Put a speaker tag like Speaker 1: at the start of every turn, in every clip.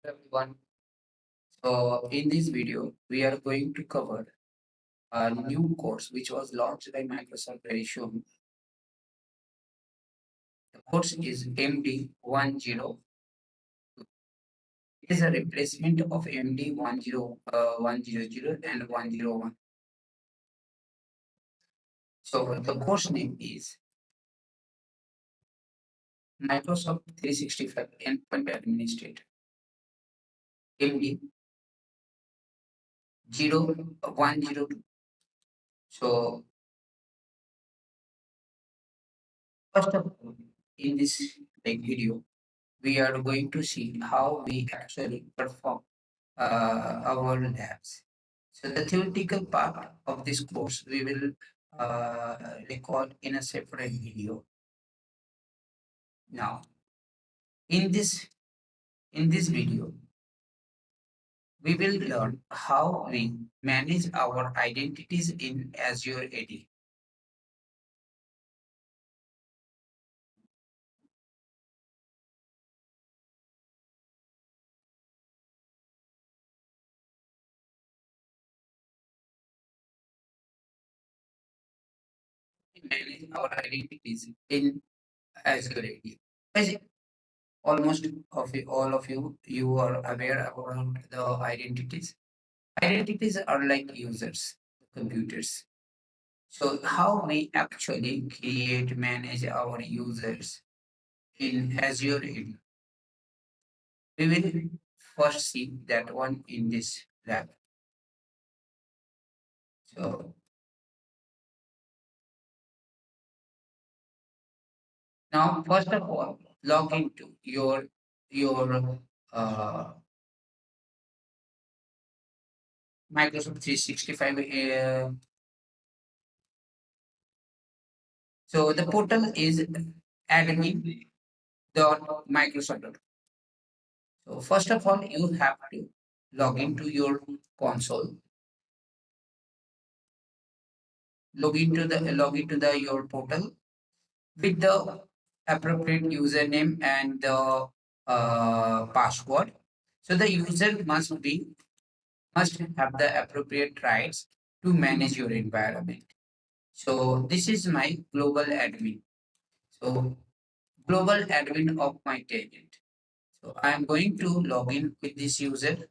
Speaker 1: Everyone. So in this video, we are going to cover a new course which was launched by Microsoft very soon. The course is MD 10. It is a replacement of MD 100 and 101. So the course name is Microsoft 365 Endpoint Administrator MD 102. So first of all, in this video, we are going to see how we actually perform our labs. So the theoretical part of this course we will record in a separate video. Now, in this video, we will learn how we manage our identities in Azure AD. We manage our identities in Azure AD. As almost all of you are aware about the identities. Identities are like users, computers. So how we actually create, manage our users in Azure AD. We will first see that one in this lab. So now, first of all, log into your Microsoft 365. So the portal is admin.microsoft. So first of all, you have to log into your console, log into the your portal with the appropriate username and the password. So the user must have the appropriate rights to manage your environment. So this is my global admin. So global admin of my tenant. So I am going to log in with this user.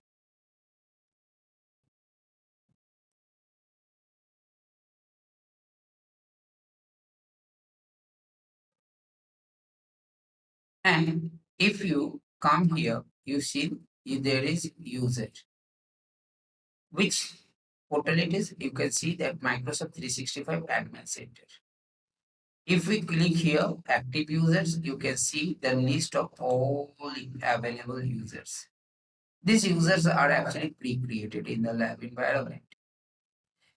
Speaker 1: And if you come here, you see there is user. Which portal it is? You can see that Microsoft 365 Admin Center. If we click here, active users, you can see the list of all available users. These users are actually pre-created in the lab environment.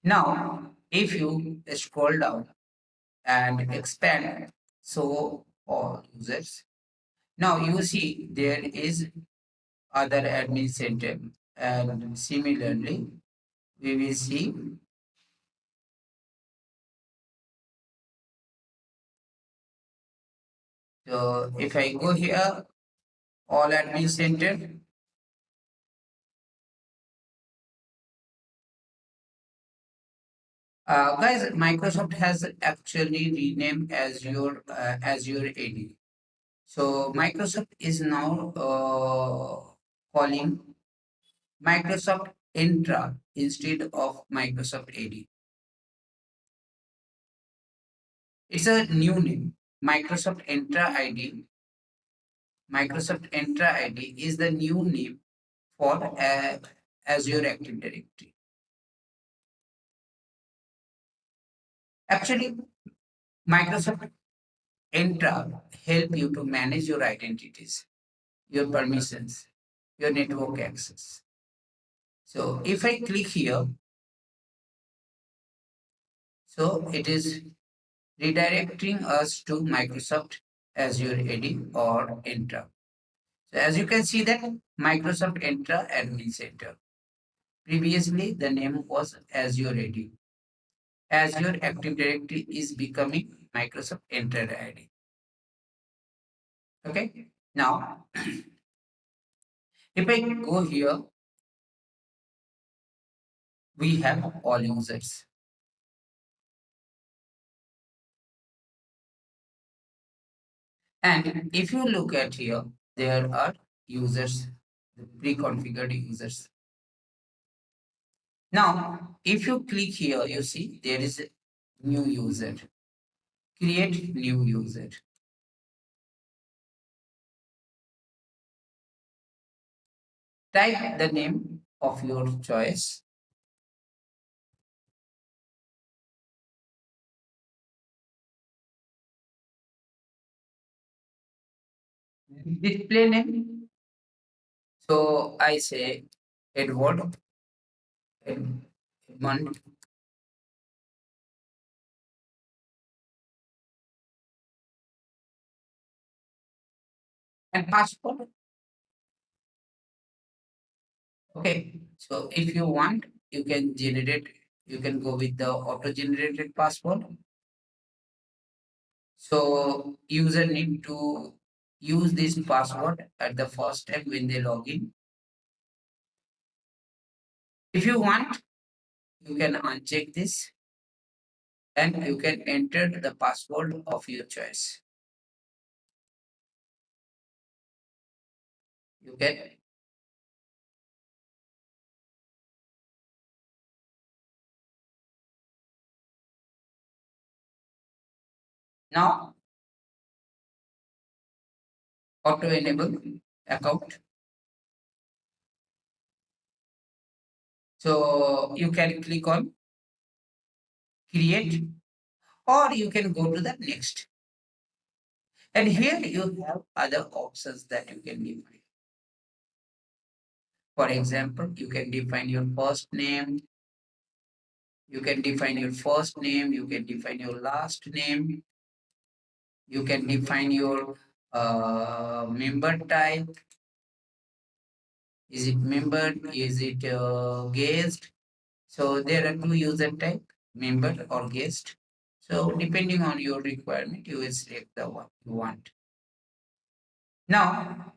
Speaker 1: Now, if you scroll down and expand, so all users. Now you see there is other admin center, and similarly, we will see. So if I go here, all admin center, guys, Microsoft has actually renamed Azure AD. So Microsoft is now calling Microsoft Entra instead of Microsoft AD. It's a new name. Microsoft Entra ID. Microsoft Entra ID is the new name for Azure Active Directory. Actually, Microsoft Entra help you to manage your identities, your permissions, your network access. So if I click here, so it is redirecting us to Microsoft Azure AD or Entra. So as you can see that Microsoft Entra Admin Center. Previously, the name was Azure AD. Azure Active Directory is becoming Microsoft Entra AD. Okay. Now, If I go here, we have all users. And if you look at here, there are users, the pre-configured users. Now, if you click here, you see there is a new user. Create new user. Type the name of your choice. Display name. So I say Edward, Edmund, and passport. Okay. So if you want, you can generate, you can go with the auto-generated passport. So user need to use this password at the first time when they log in. If you want, you can uncheck this and you can enter the password of your choice. You can now auto enable account. So you can click on create or you can go to the next. And here you have other options that you can define. For example, you can define your first name, you can define your first name, you can define your last name, you can define your member type. Is it member? Is it guest? So there are two user type, member or guest. So depending on your requirement, you will select the one you want. Now,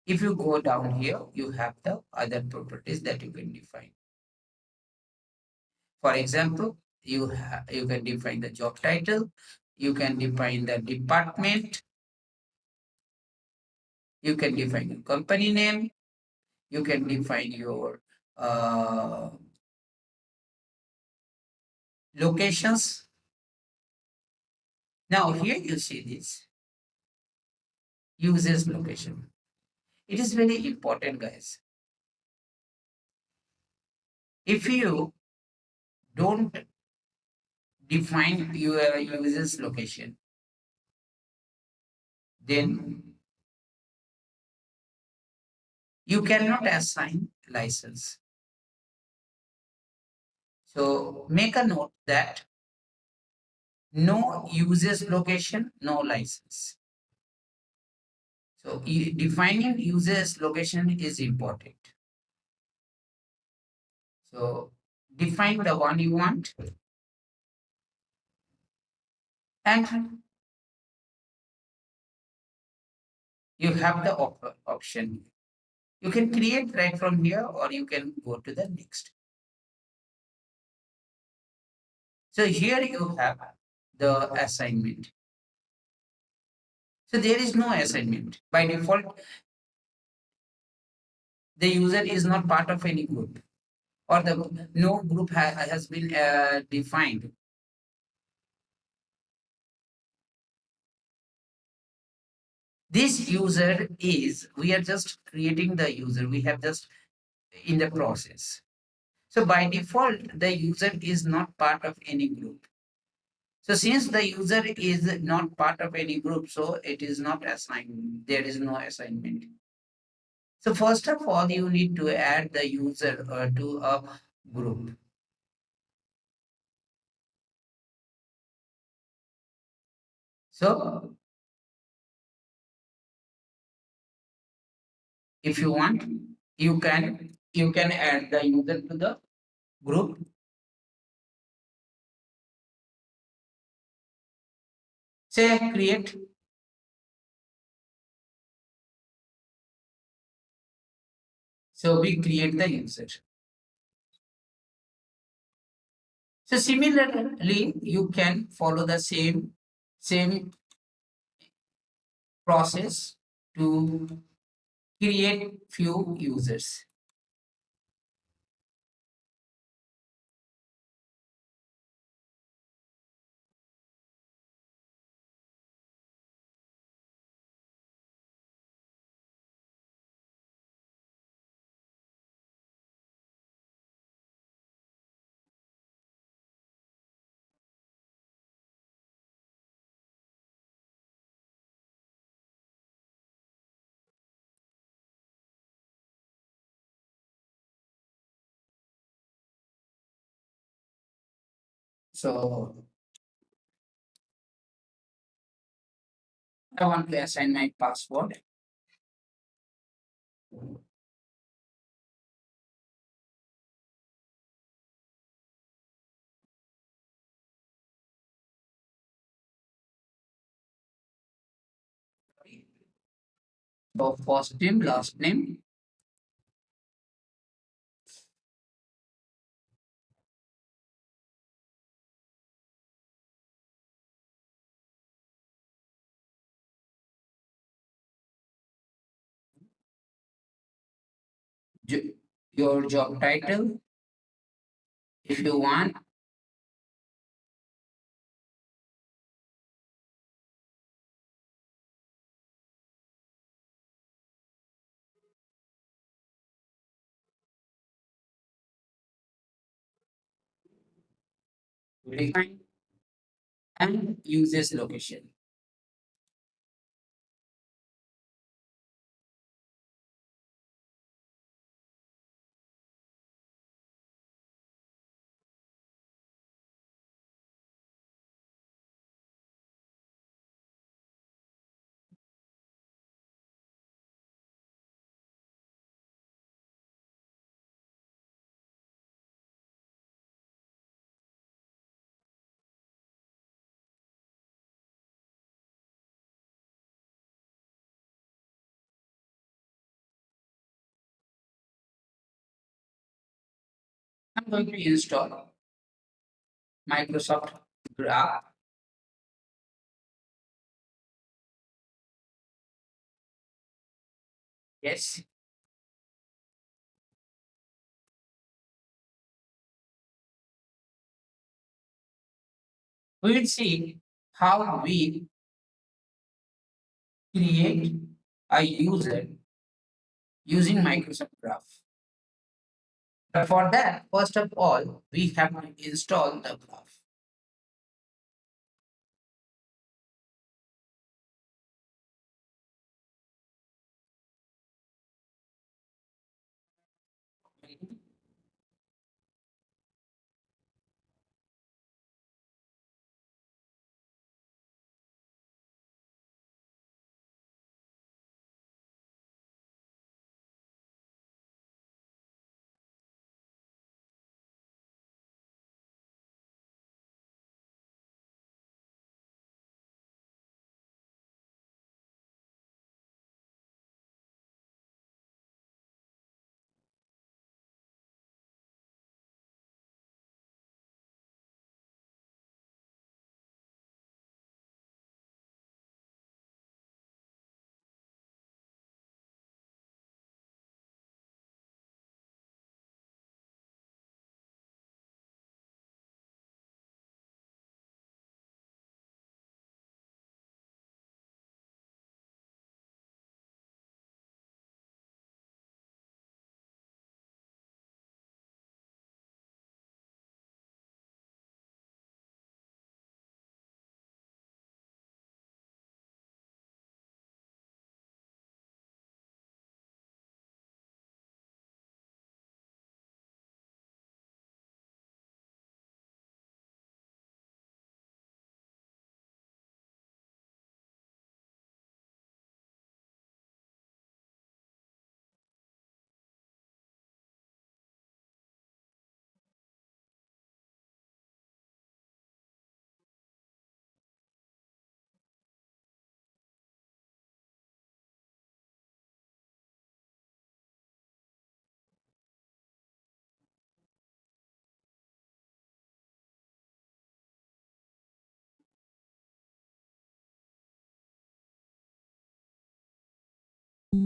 Speaker 1: if you go down here, you have the other properties that you can define. For example, you can define the job title, you can define the department, you can define your company name, you can define your uh, locations. Now here you see this users location. It is very important, guys. If you don't define your users location, then you cannot assign license. So make a note that no users location, no license. So defining users location is important. So define the one you want and you have the option. You can create right from here or you can go to the next. So here you have the assignment. So there is no assignment. By default, the user is not part of any group or the no group has been defined. This user is, we are just creating the user. We have just in the process. So by default, the user is not part of any group. So since the user is not part of any group, so it is not assigned. There is no assignment. So first of all, you need to add the user to a group. So if you want, you can add the user to the group. Say create. So we create the user. So similarly, you can follow the same process to create few users. So I want to assign my password. So first name, last name, jo- your job title, if you want, define and uses location. I'm going to install Microsoft Graph. Yes, we will see how we create a user using Microsoft Graph. But for that, first of all, we have to install the graph. We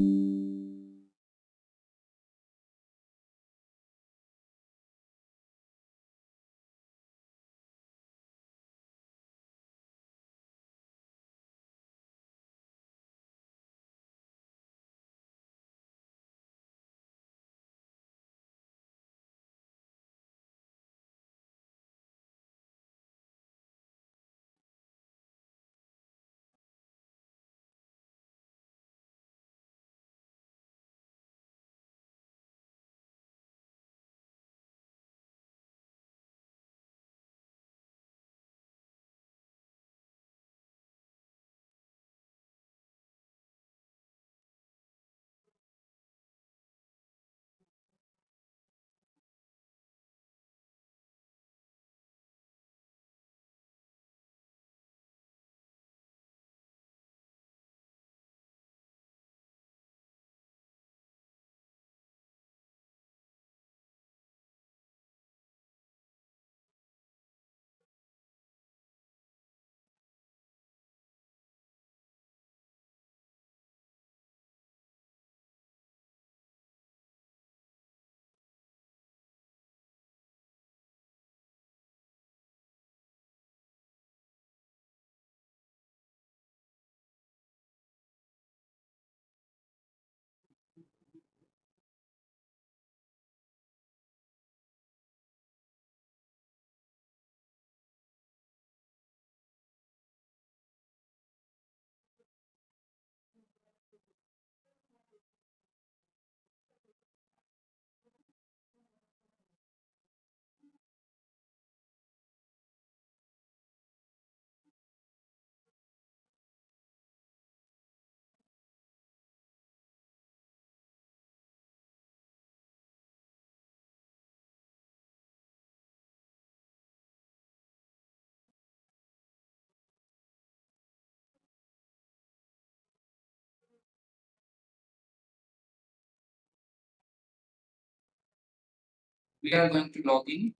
Speaker 1: are going to log in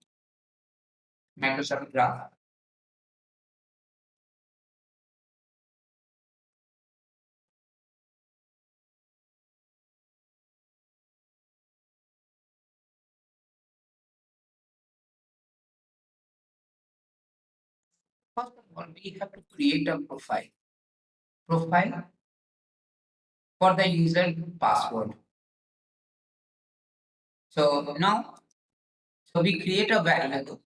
Speaker 1: Microsoft Graph. First of all, we have to create a profile for the user password. So now, so we create a variable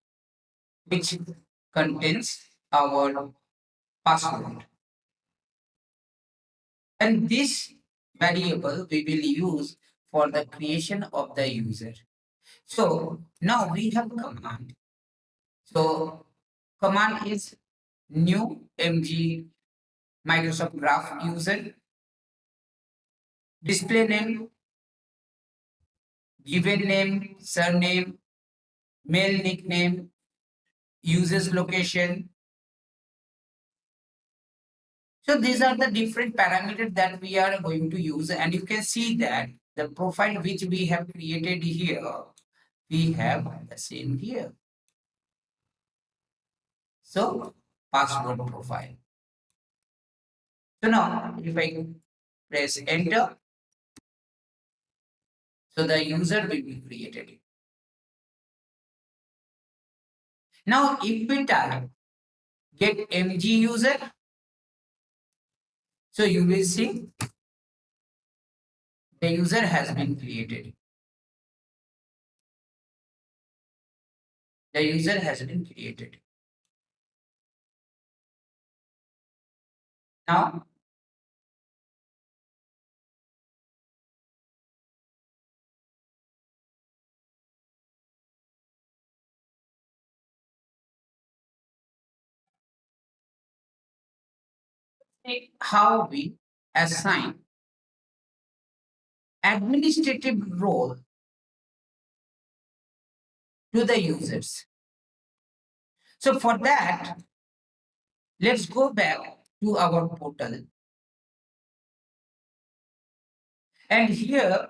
Speaker 1: which contains our password. And this variable we will use for the creation of the user. So now we have command. So command is new mg Microsoft Graph user, display name, given name, surname, mail nickname, user's location. So these are the different parameters that we are going to use, and you can see that the profile which we have created here, we have the same here. So password profile. So now if I press enter, so the user will be created. Now if we type get mg user, so you will see the user has been created. The user has been created. Now how we assign administrative role to the users. So for that, let's go back to our portal. And here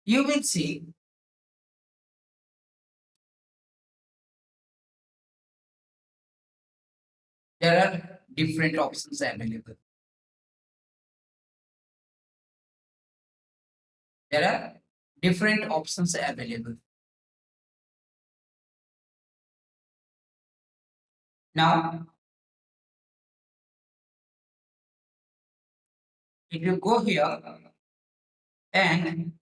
Speaker 1: you will see there are different options available. There are different options available. Now, if you go here and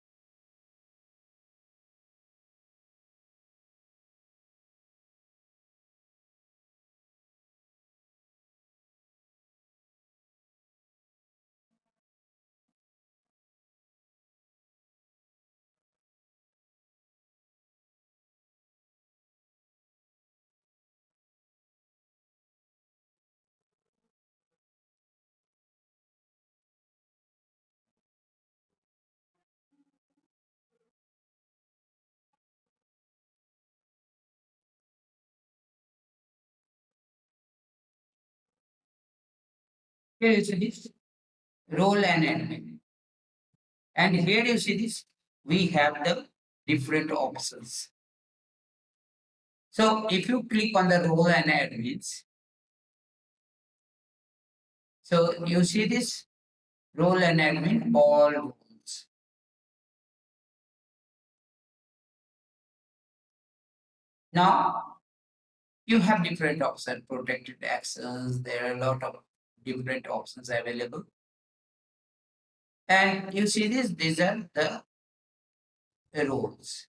Speaker 1: here you see this role and admin. And here you see this, we have the different options. So if you click on the role and admins, so you see this role and admin, all roles. Now you have different options, protected actions. There are a lot of different options available. And you see this, these are the roles.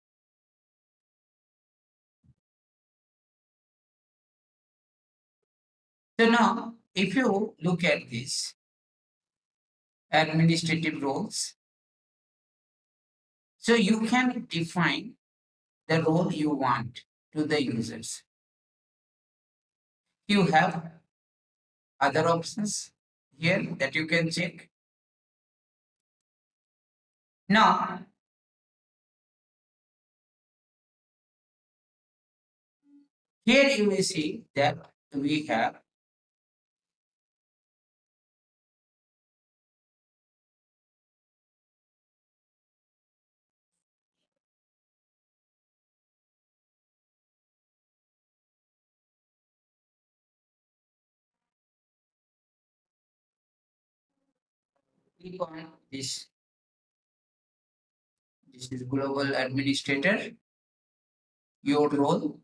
Speaker 1: So now, if you look at this administrative roles, so you can define the role you want to the users. You have other options here that you can check. Now, here you will see that we have click on this. This is global administrator, your role.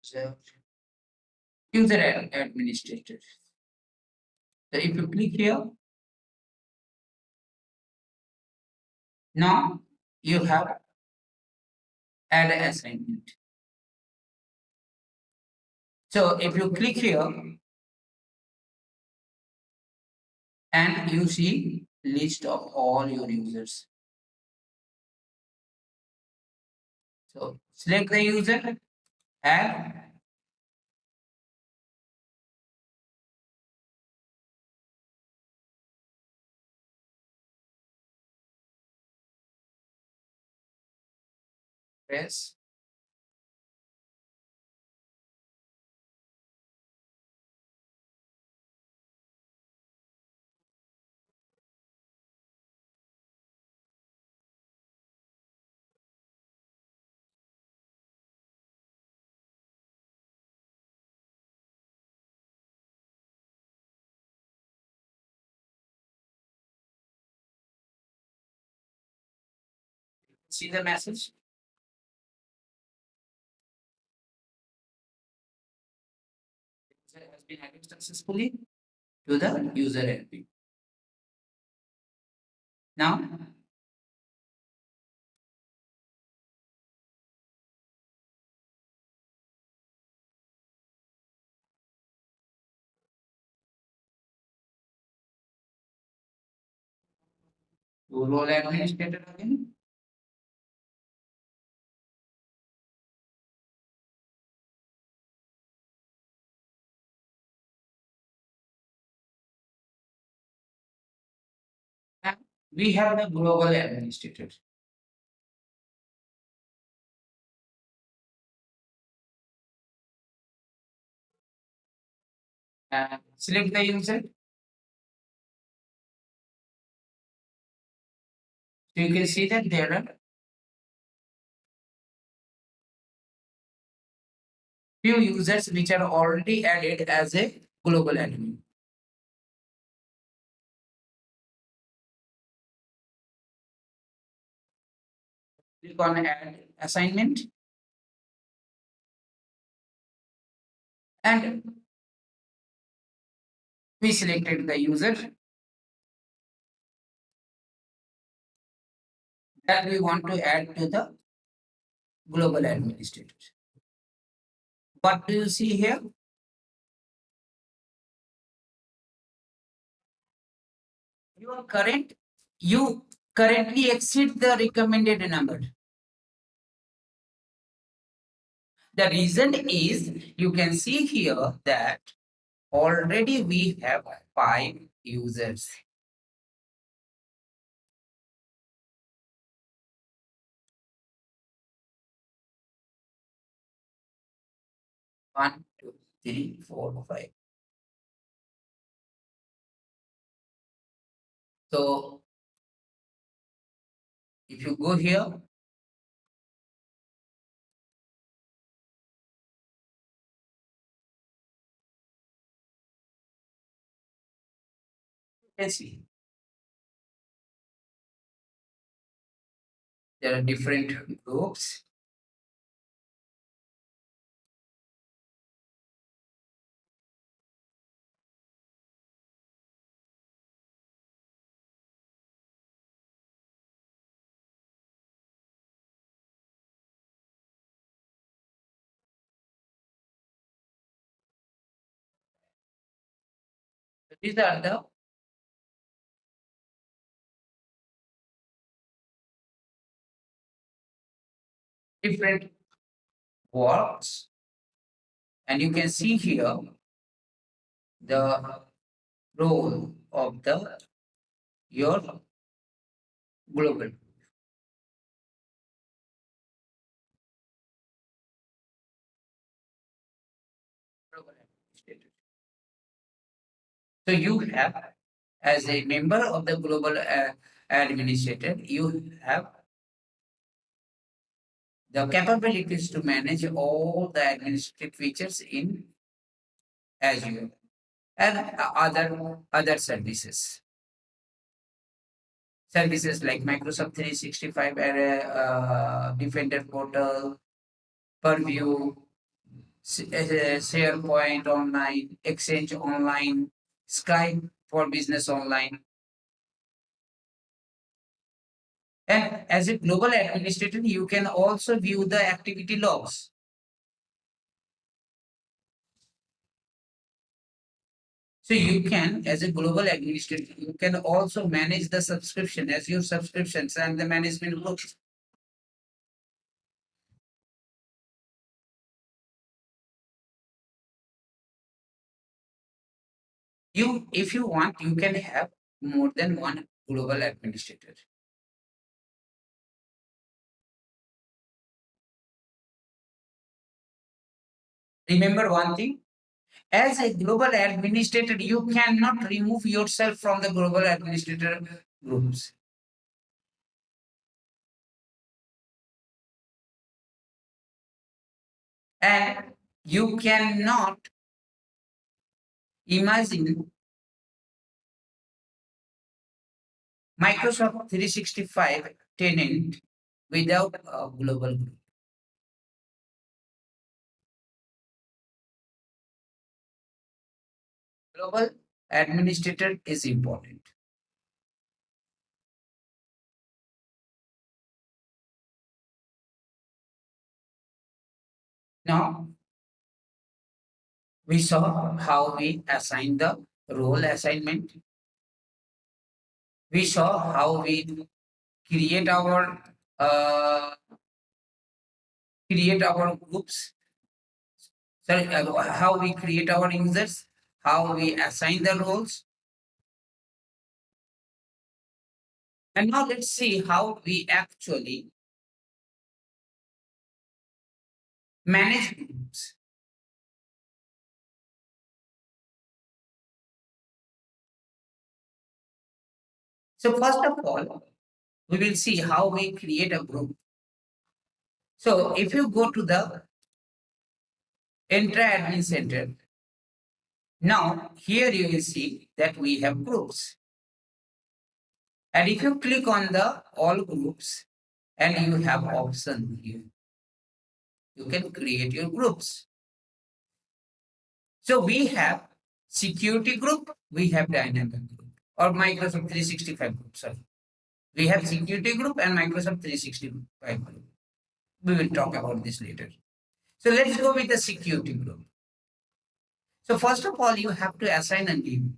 Speaker 1: So user administrator. So if you click here, now you have add assignment. So if you click here and you see list of all your users. So select the user, add, press. See the message. User has been added successfully to the user admin. Now To role administrator again. And we have the global administrator. Select the user. So you can see that there are few users which are already added as a global admin. Click on add assignment and we selected the user that we want to add to the global administrator. What do you see here? Your current, you currently exceed the recommended number. The reason is you can see here that already we have 5 users. One, two, three, four, five. So if you go here, you can see there are different groups. These are the different works, and you can see here the role of the your global administrator. So you have, as a member of the global administrator, you have the capabilities to manage all the administrative features in Azure and other services. Services like Microsoft 365 Defender Portal, Purview, SharePoint Online, Exchange Online, Skype for Business Online. And as a global administrator, you can also view the activity logs. So you can, as a global administrator, you can also manage the subscription, as your subscriptions and the management groups. You, if you want, you can have more than one global administrator. Remember one thing, as a global administrator, you cannot remove yourself from the global administrator groups. And you cannot imagine Microsoft 365 tenant without a global group. Global administrator is important. Now, we saw how we assign the role assignment. we saw how we create our uh, groups. Sorry, how we create our users, how we assign the roles, and now let's see how we actually manage groups. So first of all, we will see how we create a group. So if you go to the Enter Admin Center, now here you will see that we have groups. And if you click on the all groups and you have option here, you can create your groups. So we have security group, we have dynamic group or Microsoft 365 group. Sorry. We have security group and Microsoft 365 group. We will talk about this later. So let's go with the security group. So first of all, you have to assign a name.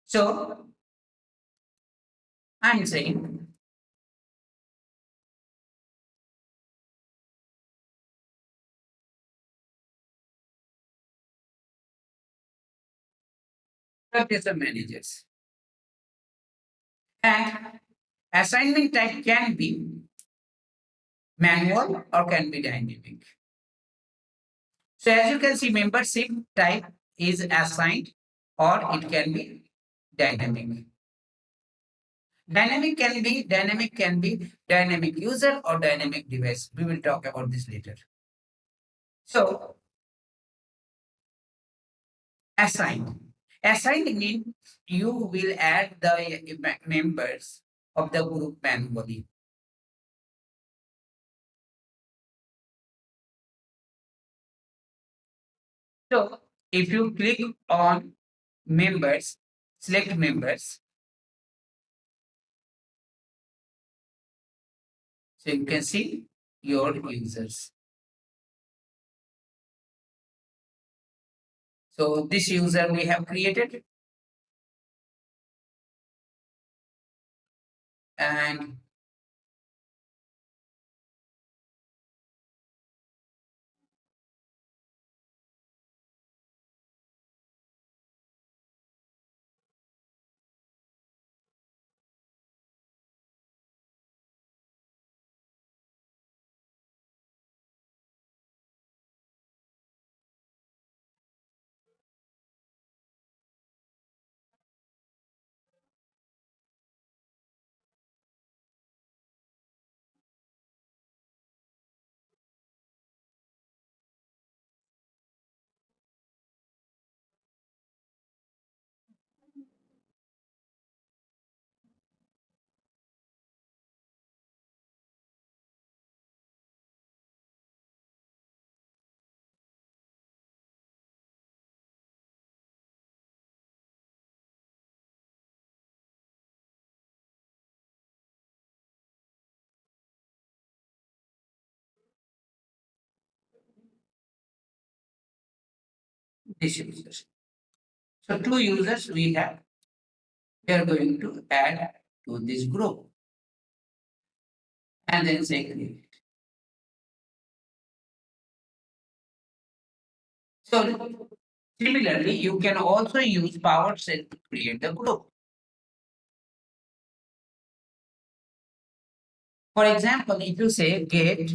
Speaker 1: So I'm saying that is the managers. And assignment type can be manual or can be dynamic. So as you can see, membership type is assigned or it can be dynamic. Dynamic user or dynamic device. We will talk about this later. So assigned. Assigned means you will add the members of the group manually. So if you click on members, select members, so you can see your users. So this user we have created and this user. So two users we are going to add to this group and then say create. So similarly, you can also use PowerShell to create the group. For example, if you say get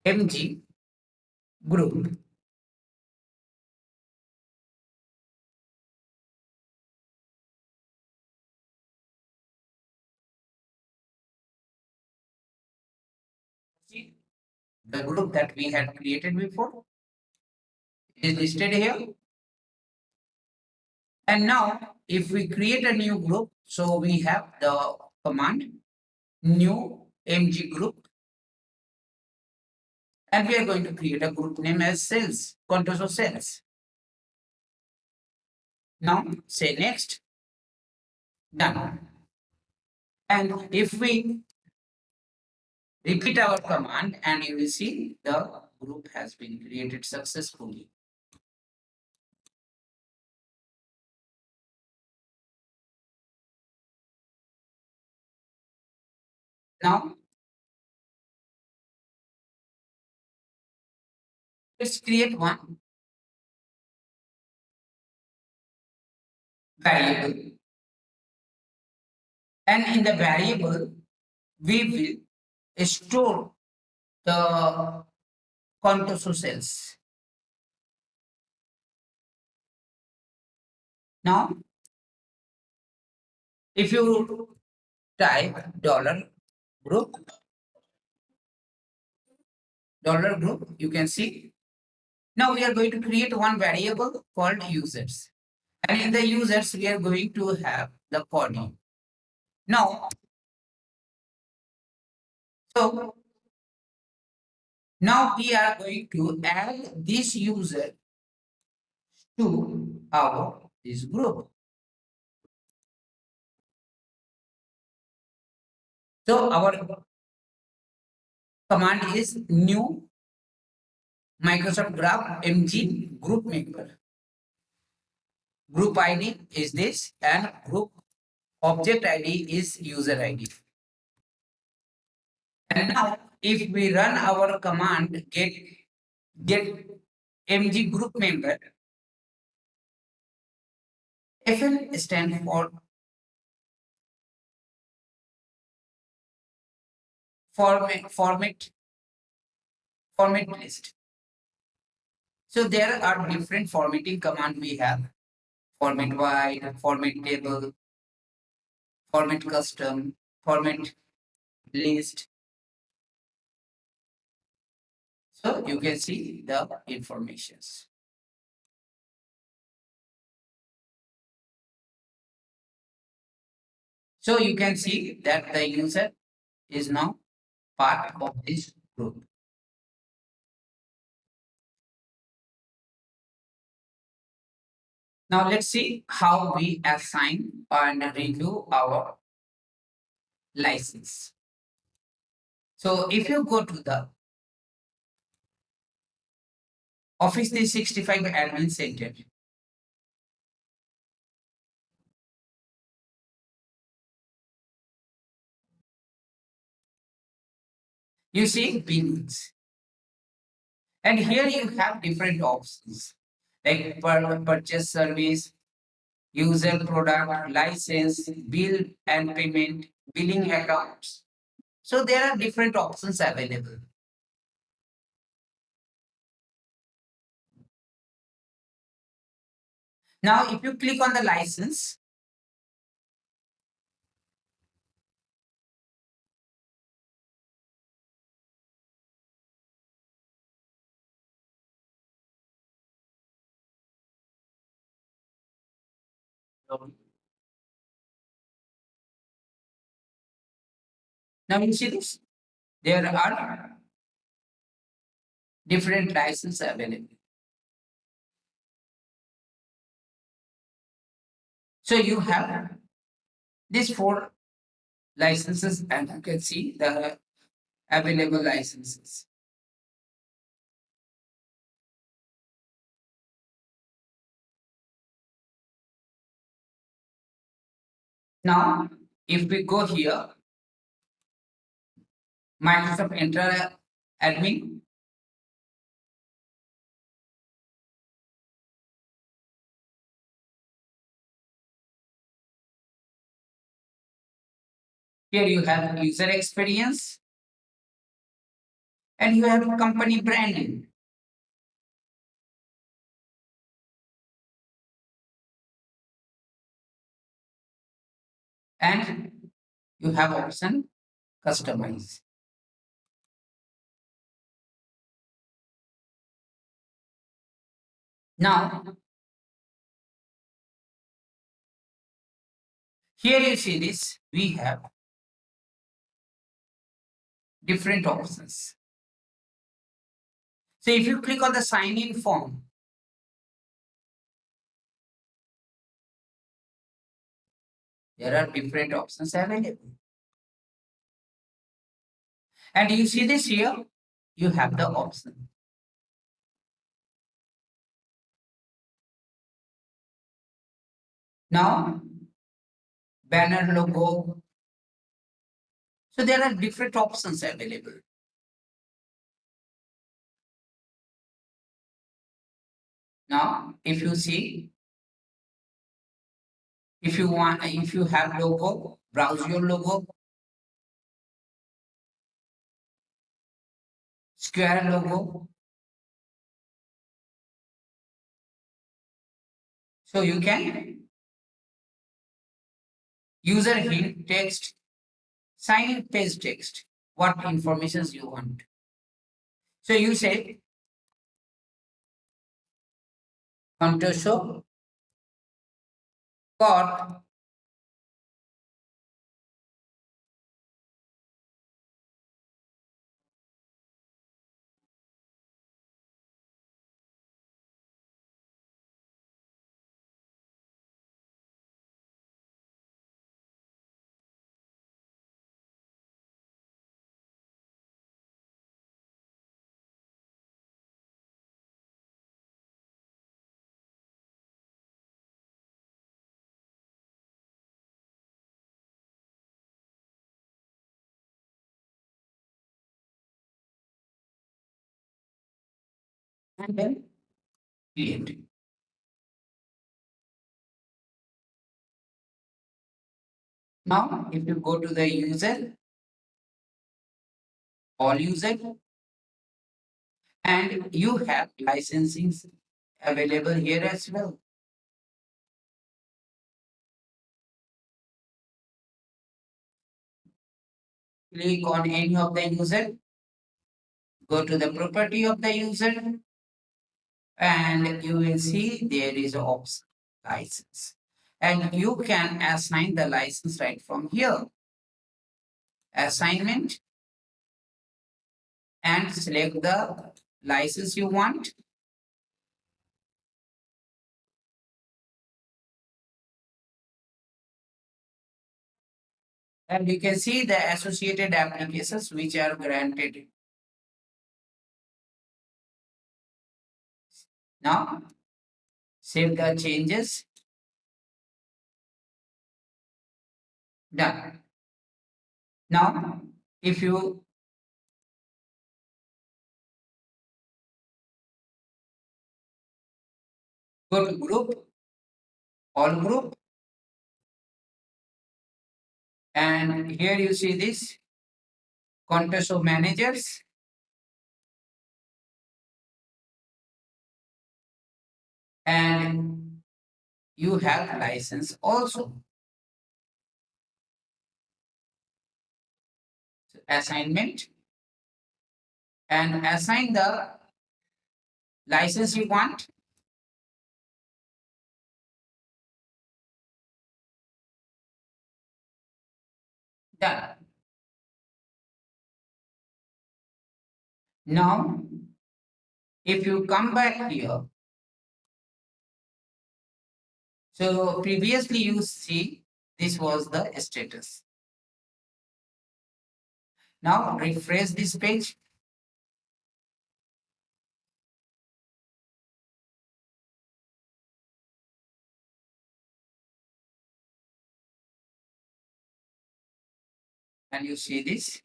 Speaker 1: MG group, see the group that we had created before is listed here. And now if we create a new group, so we have the command new MG group and we are going to create a group name as sales, contours of sales. Now say next, done. And if we repeat our command and you will see the group has been created successfully. Now let's create one variable, and in the variable we will store the contour cells. Now, if you type group, group, you can see. Now we are going to create one variable called users. And in the users, we are going to have the coordinate. Now, so now we are going to add this user to our this group. So our command is new Microsoft Graph MG group member. Group ID is this, and group object ID is user ID. And now if we run our command get MG group member, FN stands for format list. So there are different formatting command we have: format wide, format table, format custom, format list. So you can see the informations. So you can see that the user is now part of this group. Now let's see how we assign and review our license. So if you go to the Office 365 Admin Center, you see billings. And here you have different options like purchase service, user product, license, bill and payment, billing accounts. So there are different options available. Now, if you click on the license, now you see this. There are different licenses available. So you have these four licenses, and you can see the available licenses. Now, if we go here, Microsoft Enter Admin, here you have user experience and you have company branding. And you have option customize. Now, here you see this, we have different options. So if you click on the sign in form, there are different options available. And you see this here, you have the option. Now, banner logo. So there are different options available. Now, if you see, if you have logo, browse your logo, square logo. So you can user hint text, sign in page text, what informations you want. So you say contour show, got, and then create. Now, if you go to the user, all user, and you have licensing available here as well. Click on any of the user, go to the property of the user, and you will see there is option license. And you can assign the license right from here. Assignment and select the license you want. And you can see the associated applications which are granted. Now, save the changes. Done. Now, if you go to group, all group, and here you see this contest of managers, and you have license also. Assignment and assign the license you want. Done. Now, if you come back here, so previously you see this was the status. Now refresh this page. And you see this.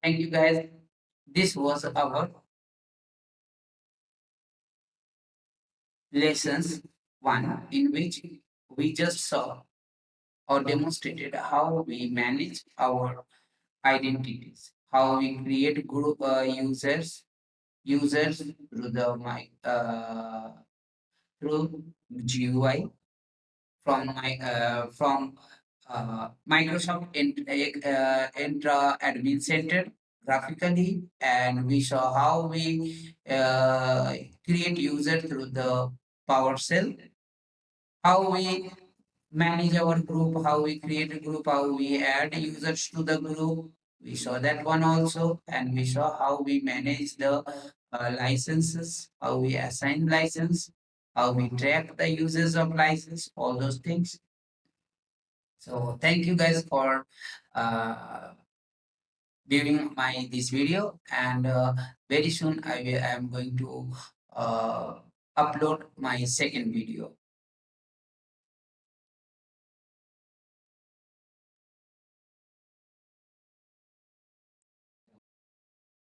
Speaker 1: Thank you guys. This was our lessons one, in which we just saw or demonstrated how we manage our identities, how we create group users through the through GUI from Microsoft Entra Admin Center graphically, and we saw how we create user through the PowerShell, how we manage our group, how we create a group, how we add users to the group. We saw that one also, and we saw how we manage the licenses, how we assign license, how we track the users of license, all those things. So thank you guys for uh, viewing my this video, and very soon I am going to uh, upload my second video.